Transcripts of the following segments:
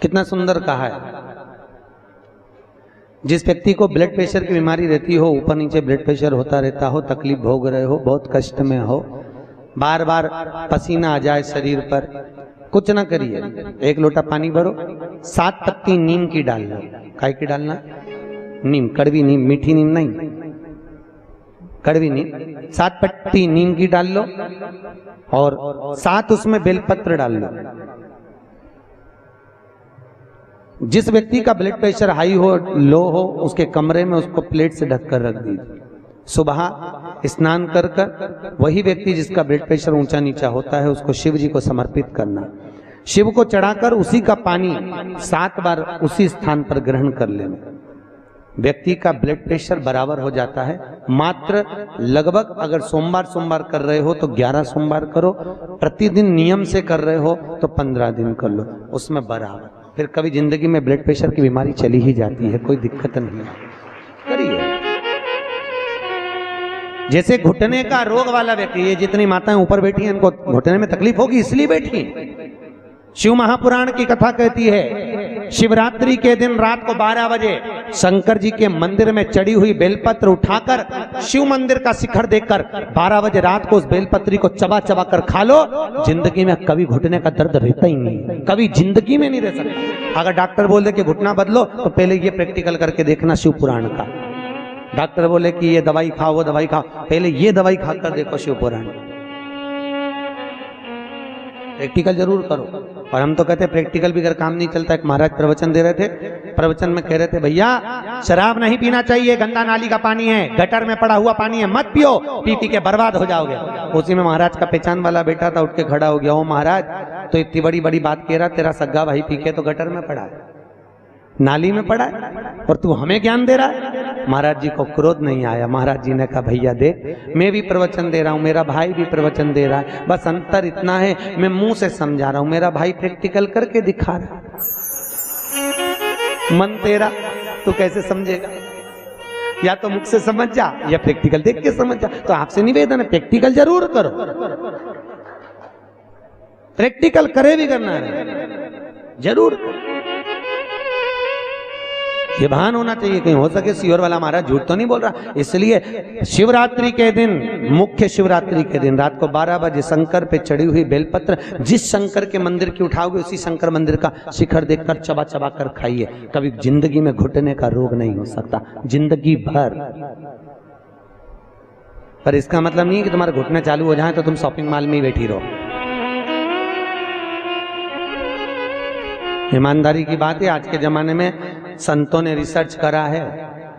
कितना सुंदर कहा है। जिस व्यक्ति को ब्लड प्रेशर की बीमारी रहती हो, ऊपर नीचे ब्लड प्रेशर होता रहता हो, तकलीफ भोग रहे हो, बहुत कष्ट में हो, बार बार पसीना आ जाए शरीर पर, कुछ ना करिए, एक लोटा पानी भरो, 7 पत्ती नीम की डाल लो। काय की डालना? नीम, कड़वी नीम, मीठी नीम नहीं, कड़वी नीम। 7 पत्ती नीम की डाल लो और 7 उसमें बेलपत्र डाल लो। जिस व्यक्ति का ब्लड प्रेशर हाई हो, लो हो, उसके कमरे में उसको प्लेट से ढककर रख दीजिए। सुबह स्नान कर कर वही व्यक्ति जिसका ब्लड प्रेशर ऊंचा नीचा होता है, उसको शिव जी को समर्पित करना। शिव को चढ़ाकर उसी का पानी 7 बार उसी स्थान पर ग्रहण कर लेना। व्यक्ति का ब्लड प्रेशर बराबर हो जाता है। मात्र लगभग अगर सोमवार कर रहे हो तो 11 सोमवार करो, प्रतिदिन नियम से कर रहे हो तो 15 दिन कर लो, उसमें बराबर। फिर कभी जिंदगी में ब्लड प्रेशर की बीमारी चली ही जाती है, कोई दिक्कत नहीं करिए। जैसे घुटने का रोग वाला व्यक्ति, ये जितनी माताएं ऊपर बैठी हैं, इनको घुटने में तकलीफ होगी इसलिए बैठी। शिव महापुराण की कथा कहती है, शिवरात्रि के दिन रात को 12 बजे शंकर जी के मंदिर में चढ़ी हुई बेलपत्र उठाकर शिव मंदिर का शिखर देखकर 12 बजे रात को उस बेलपत्री को चबा चबा कर खा लो, जिंदगी में कभी घुटने का दर्द रहता ही नहीं, कभी जिंदगी में नहीं रह सकता। अगर डॉक्टर बोल दे कि घुटना बदलो तो पहले ये प्रैक्टिकल करके देखना शिव पुराण का। डॉक्टर बोले कि ये दवाई खाओ, वो दवाई खाओ, पहले ये दवाई खाकर देखो शिव पुराण। प्रैक्टिकल जरूर करो। और हम तो कहते हैं प्रैक्टिकल भी अगर काम नहीं चलता। एक महाराज प्रवचन दे रहे थे, प्रवचन में कह रहे थे, भैया शराब नहीं पीना चाहिए, गंदा नाली का पानी है, गटर में पड़ा हुआ पानी है, मत पियो, पी पी के बर्बाद हो जाओगे। उसी में महाराज का पहचान वाला बेटा था, उठ के खड़ा हो गया, ओ महाराज तो इतनी बड़ी बड़ी बात कह रहा, तेरा सग्गा भाई पी के तो गटर में पड़ा है, नाली में पड़ा है, और तू हमें ज्ञान दे रहा है। महाराज जी को क्रोध नहीं आया। महाराज जी ने कहा, भैया देख, मैं भी प्रवचन दे रहा हूँ, मेरा भाई भी प्रवचन दे रहा है, बस अंतर इतना है मैं मुंह से समझा रहा हूँ, मेरा भाई प्रैक्टिकल करके दिखा रहा है। मन तेरा, तू कैसे समझेगा? या तो मुख से समझ जा या प्रैक्टिकल देख के समझ जा। तो आपसे निवेदन है, प्रैक्टिकल जरूर करो, प्रैक्टिकल करे भी करना है जरूर। ये भान होना चाहिए, कहीं हो सके सियोर वाला महाराज झूठ तो नहीं बोल रहा। इसलिए शिवरात्रि के दिन, मुख्य शिवरात्रि के दिन रात को 12 बजे शंकर पे चढ़ी हुई बेलपत्र, जिस शंकर के मंदिर की उठाओगे उसी शंकर मंदिर का शिखर देखकर चबा चबा कर खाइए। कभी जिंदगी में घुटने का रोग नहीं हो सकता, जिंदगी भर। पर इसका मतलब नहीं है कि तुम्हारे घुटने चालू हो जाए तो तुम शॉपिंग मॉल में ही बैठी रहो। ईमानदारी की बात है, आज के जमाने में संतों ने रिसर्च करा है।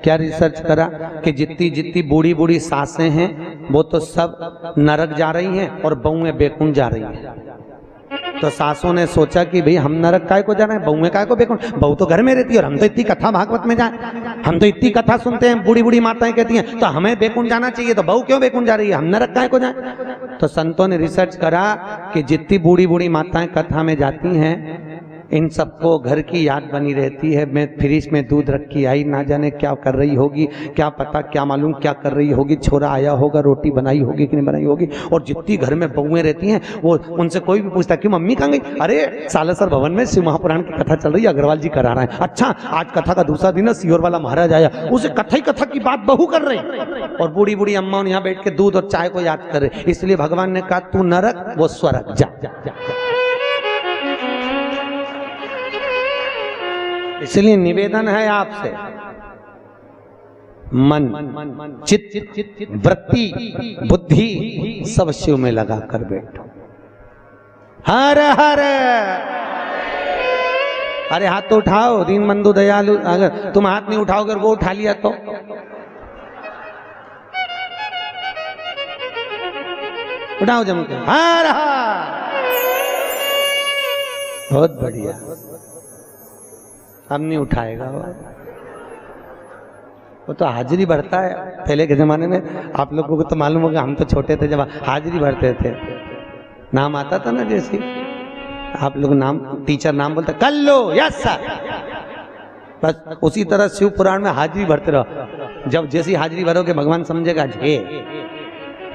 क्या रिसर्च करा? कि जितनी जितनी बूढ़ी बूढ़ी सासें हैं वो तो सब नरक जा रही हैं और बहुएं बेकुंठ जा रही हैं। तो सासों ने सोचा कि भाई हम नरक काय को जा रहे हैं, बहुएं काय को बेकुंठ? बहू तो घर में रहती है और हम तो इतनी कथा भागवत में जाए, हम तो इतनी कथा सुनते हैं, बूढ़ी बूढ़ी माताएं कहती हैं, तो हमें बेकुंठ जाना चाहिए, तो बहू क्यों बेकुंठ जा रही है, हम नरक काय को जाए? तो संतों ने रिसर्च करा कि जितनी बूढ़ी बूढ़ी माताएं कथा में जाती हैं, इन सबको घर की याद बनी रहती है। मैं फ्रिज में दूध रखी आई, ना जाने क्या कर रही होगी, क्या पता, क्या मालूम क्या कर रही होगी, छोरा आया होगा, रोटी बनाई होगी कि नहीं बनाई होगी। और जितनी घर में बहुएं रहती हैं, वो उनसे कोई भी पूछता कि मम्मी कहाँ गई? अरे सालेसर भवन में शिव महापुराण की कथा चल रही है, अग्रवाल जी करा रहे हैं। अच्छा, आज कथा का दूसरा दिन है, सियोर वाला महाराज आया, उसे कथा की बात बहू कर रही, और बूढ़ी बूढ़ी अम्मा यहाँ बैठ के दूध और चाय को याद कर रहे। इसलिए भगवान ने कहा, तू नरक वो स्वर्ग जा। इसलिए निवेदन है आपसे, मन, चित्त, वृत्ति, बुद्धि सब शिव में लगा कर बैठो। हर हर। अरे हाथ तो उठाओ, दीनबंधु दयालु। अगर तुम हाथ नहीं उठाओगे, वो उठा लिया तो उठाओ जम के। हर हर। बहुत बढ़िया। हम नहीं उठाएगा वो तो हाजिरी भरता है। पहले के जमाने में आप लोगों को तो मालूम होगा, हम तो छोटे थे जब हाजिरी भरते थे, नाम आता था ना, जैसे आप लोग नाम, टीचर नाम बोलते, कर लो, यस सर, बस उसी तरह शिव पुराण में हाजिरी भरते रहो। जब जैसी हाजिरी भरोगे भगवान समझेगा झे,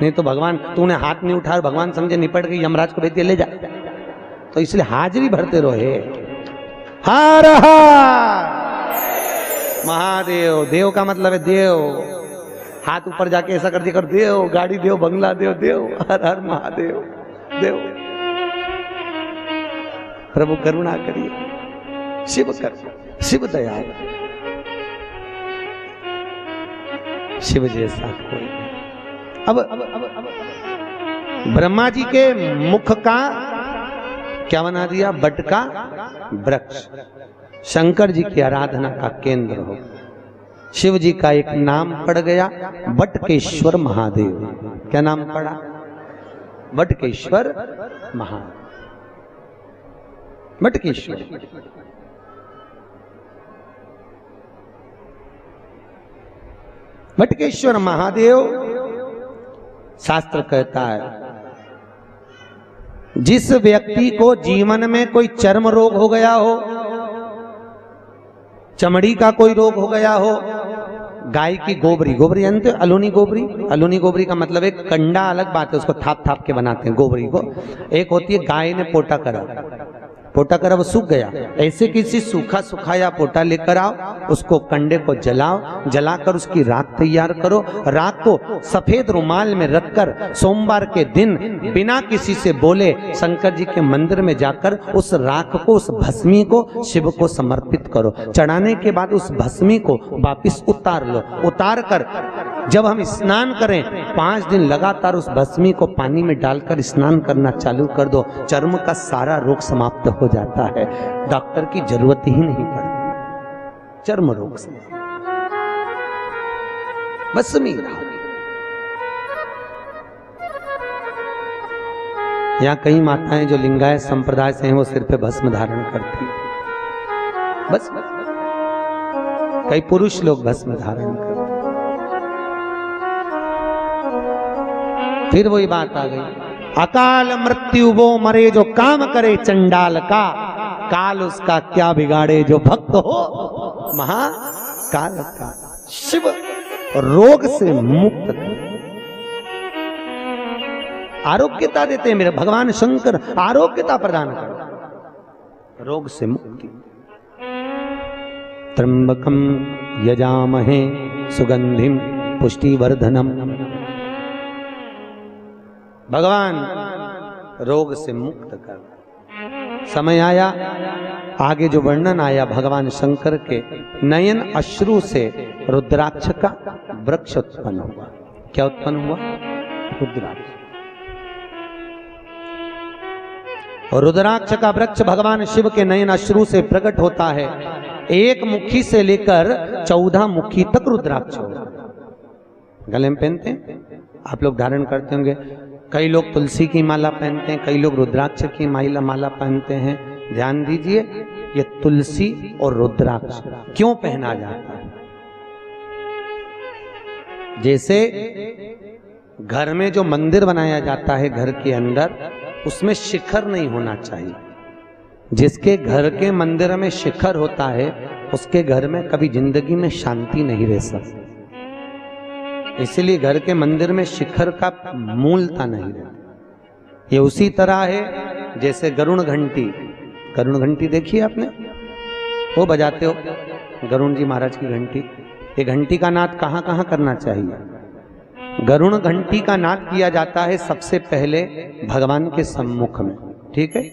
नहीं तो भगवान, तूने हाथ नहीं उठा, भगवान समझे निपट गई, यमराज को भेज दिया ले जा। तो इसलिए हाजिरी भरते रहो। हर हर महादेव। देव का मतलब है देव। हाथ ऊपर जाके ऐसा कर दिया कर, देव, गाड़ी देव, बंगला देव, देव, हर हर महादेव देव। प्रभु करुणा करिए, शिव कर, शिव दयाल, शिव जैसा कोई नहीं। अब ब्रह्मा जी के मुख का क्या बना दिया? बट का वृक्ष। शंकर जी की आराधना का केंद्र हो। शिव जी का एक नाम पड़ गया, बटकेश्वर महादेव। क्या नाम पड़ा? बटकेश्वर महादेव। बटकेश्वर बटकेश्वर महादेव। शास्त्र कहता है जिस व्यक्ति को जीवन में कोई चर्म रोग हो गया हो, चमड़ी का कोई रोग हो गया हो, गाय की गोबरी, गोबरी जानते हो? अलूनी गोबरी। अलूनी गोबरी का मतलब एक कंडा अलग बात है, उसको थाप थाप के बनाते हैं गोबरी को। एक होती है गाय ने पोटा करा, पोटा करा वो सूख गया, ऐसे किसी सूखा सुखाया पोटा लेकर आओ, उसको कंडे को जलाओ, जलाकर उसकी राख तैयार करो। राख को सफेद रुमाल में रखकर सोमवार के दिन बिना किसी से बोले शंकर जी के मंदिर में जाकर उस राख को, उस भस्मी को शिव को समर्पित करो। चढ़ाने के बाद उस भस्मी को वापिस उतार लो। उतार कर जब हम स्नान करें 5 दिन लगातार उस भस्मी को पानी में डालकर स्नान करना चालू कर दो, चर्म का सारा रोग समाप्त हो जाता है। डॉक्टर की जरूरत ही नहीं पड़ती चर्म रोग से। भस्मी यहाँ कई माताएं जो लिंगायत संप्रदाय से हैं वो सिर पे भस्म धारण करती हैं। बस कई पुरुष लोग भस्म धारण करते। फिर वही बात आ गई, अकाल मृत्यु वो मरे जो काम करे चंडाल का, काल उसका क्या बिगाड़े जो भक्त हो महाकाल का। शिव रोग से मुक्त आरोग्यता देते हैं। मेरे भगवान शंकर आरोग्यता प्रदान करते, रोग से मुक्ति। त्र्यंबकम यजामहे सुगंधिम पुष्टिवर्धनम। भगवान रोग से मुक्त कर। समय आया, आगे जो वर्णन आया भगवान शंकर के नयन अश्रु से रुद्राक्ष का वृक्ष उत्पन्न हुआ। क्या उत्पन्न हुआ? रुद्राक्ष। और रुद्राक्ष का वृक्ष भगवान शिव के नयन अश्रु से प्रकट होता है। एक मुखी से लेकर 14 मुखी तक रुद्राक्ष होगा। गले में पहनते हैं, आप लोग धारण करते होंगे। कई लोग तुलसी की माला पहनते हैं, कई लोग रुद्राक्ष की माला पहनते हैं। ध्यान दीजिए, ये तुलसी और रुद्राक्ष क्यों पहना जाता है? जैसे घर में जो मंदिर बनाया जाता है घर के अंदर, उसमें शिखर नहीं होना चाहिए। जिसके घर के मंदिर में शिखर होता है उसके घर में कभी जिंदगी में शांति नहीं रह सकती। इसलिए घर के मंदिर में शिखर का मूलता नहीं रहती। ये उसी तरह है जैसे गरुण घंटी। गरुण घंटी देखी है आपने? वो बजाते हो गरुण जी महाराज की घंटी। ये घंटी का नाद कहाँ कहाँ करना चाहिए? गरुण घंटी का नाद किया जाता है सबसे पहले भगवान के सम्मुख में, ठीक है।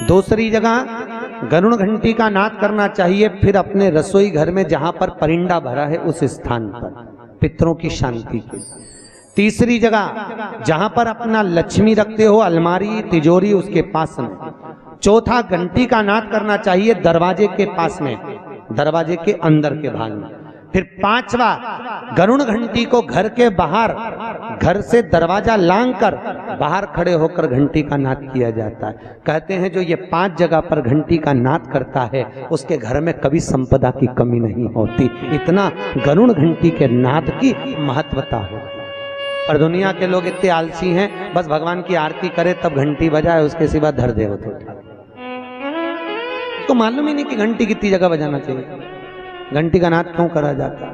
दूसरी जगह गरुण घंटी का नाद करना चाहिए फिर अपने रसोई घर में जहां पर परिंदा भरा है उस स्थान पर, पितरों की शांति के। तीसरी जगह जहां पर अपना लक्ष्मी रखते हो, अलमारी तिजोरी, उसके पास में। चौथा घंटी का नाद करना चाहिए दरवाजे के पास में, दरवाजे के अंदर के भाग में। फिर पांचवा, गरुण घंटी को घर के बाहर, घर से दरवाजा लांग कर बाहर खड़े होकर घंटी का नाद किया जाता है। कहते हैं जो ये 5 जगह पर घंटी का नाद करता है उसके घर में कभी संपदा की कमी नहीं होती। इतना गरुण घंटी के नाद की महत्वता है। और दुनिया के लोग इतने आलसी हैं, बस भगवान की आरती करे तब घंटी बजाए, उसके सिवा धर दे होते। उसको मालूम ही नहीं कि घंटी कितनी जगह बजाना चाहिए, घंटी का नाद क्यों करा जाता।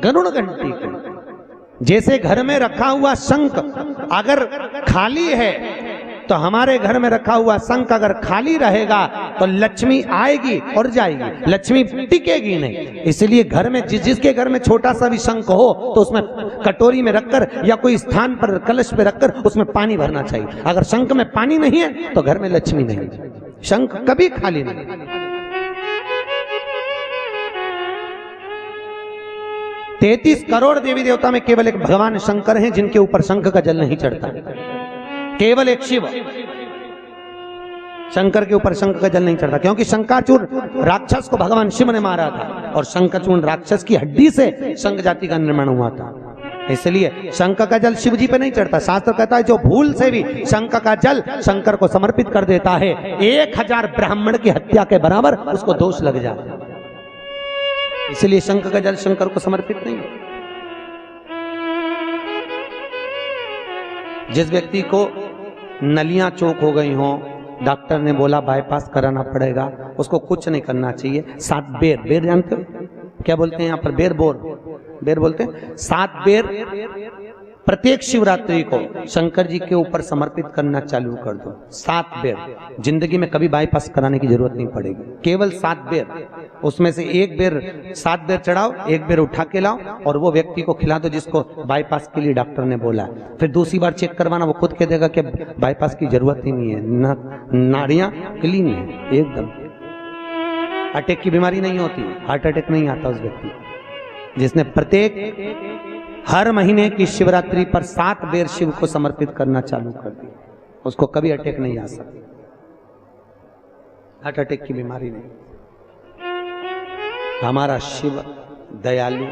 गरुण घंटी के जैसे घर में रखा हुआ शंख अगर खाली है तो हमारे घर में रखा हुआ शंख अगर खाली रहेगा तो लक्ष्मी आएगी और जाएगी, लक्ष्मी टिकेगी नहीं। इसलिए घर में जिसके घर में छोटा सा भी शंख हो तो उसमें कटोरी में रखकर या कोई स्थान पर कलश पे रखकर उसमें पानी भरना चाहिए। अगर शंख में पानी नहीं है तो घर में लक्ष्मी नहीं, शंख कभी खाली नहीं। 33 करोड़ देवी देवता में केवल एक भगवान शंकर हैं जिनके ऊपर शंख का जल नहीं चढ़ता, केवल एक शिव शंकर के ऊपर शंख का जल नहीं चढ़ता, क्योंकि शंकाचूर राक्षस को भगवान शिव ने मारा था और शंकाचूर राक्षस की हड्डी से शंख जाति का निर्माण हुआ था, इसलिए शंख का जल शिव जी पे नहीं चढ़ता। शास्त्र कहता है जो भूल से भी शंख का जल शंकर को समर्पित कर देता है 1000 ब्राह्मण की हत्या के बराबर उसको दोष लग जाता है, इसलिए शंख का जल शंकर को समर्पित नहीं है। जिस व्यक्ति को नलियां चौक हो गई हों, डॉक्टर ने बोला बाईपास कराना पड़ेगा, उसको कुछ नहीं करना चाहिए। 7 बेर, बेर जानते हो क्या बोलते हैं यहाँ पर? बेर, बेर बोलते हैं। 7 बेर प्रत्येक शिवरात्रि को शंकर जी के ऊपर समर्पित करना चालू कर दो। 7 बेर, जिंदगी में कभी बाईपास कराने की जरूरत नहीं पड़ेगी, केवल 7 बेर। उसमें से 1 बेर 7 बेर चढ़ाओ, 1 बेर उठा के लाओ और वो व्यक्ति को खिला दो जिसको बाईपास के लिए डॉक्टर ने बोला है। फिर दूसरी बार चेक करवाना, वो खुद कह देगा कि बाईपास की जरूरत ही नहीं है, नाड़ियां क्लीन है एकदम, अटैक की बीमारी नहीं होती, हार्ट अटैक नहीं आता उस व्यक्ति जिसने प्रत्येक हर महीने की शिवरात्रि पर 7 बेर शिव को समर्पित करना चालू कर दिया, उसको कभी अटैक नहीं आ सकती, हार्ट अटैक की बीमारी नहीं। हमारा शिव दयालु